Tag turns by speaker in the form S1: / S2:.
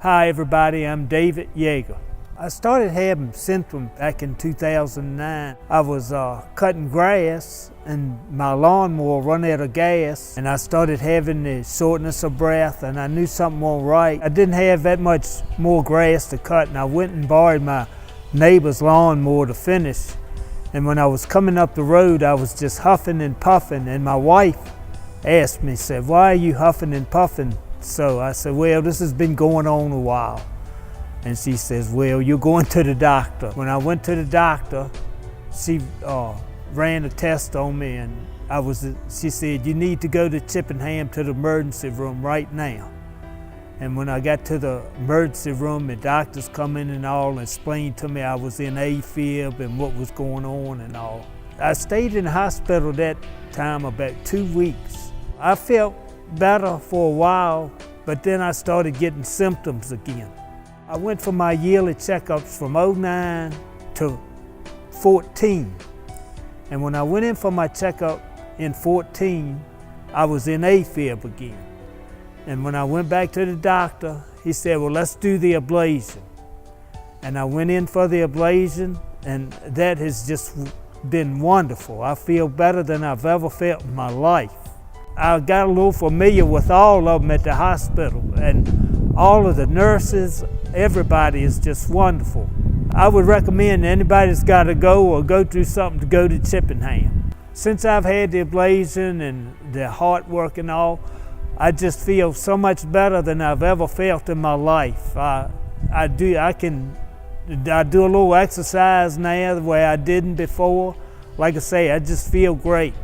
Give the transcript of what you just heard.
S1: Hi everybody, I'm David Yager. I started having symptoms back in 2009. I was cutting grass and my lawnmower run out of gas, and I started having the shortness of breath, and I knew something wasn't right. I didn't have that much more grass to cut, and I went and borrowed my neighbor's lawnmower to finish. And when I was coming up the road, I was just huffing and puffing, and my wife asked me, said, "Why are you huffing and puffing?" So I said, "Well, this has been going on a while." And she says, "Well, you're going to the doctor." When I went to the doctor, she ran a test on me, and she said, "You need to go to Chippenham to the emergency room right now." And when I got to the emergency room, the doctors come in and all and explained to me I was in AFib and what was going on and all. I stayed in the hospital that time about 2 weeks. I felt better for a while, but then I started getting symptoms again. I went for my yearly checkups from 2009 to 2014. And when I went in for my checkup in 2014, I was in AFib again. And when I went back to the doctor, he said, "Well, let's do the ablation." And I went in for the ablation, and that has just been wonderful. I feel better than I've ever felt in my life. I got a little familiar with all of them at the hospital, and all of the nurses, everybody is just wonderful. I would recommend anybody that's got to go or go through something to go to Chippenham. Since I've had the ablation and the heart work and all, I just feel so much better than I've ever felt in my life. I do a little exercise now the way I didn't before. Like I say, I just feel great.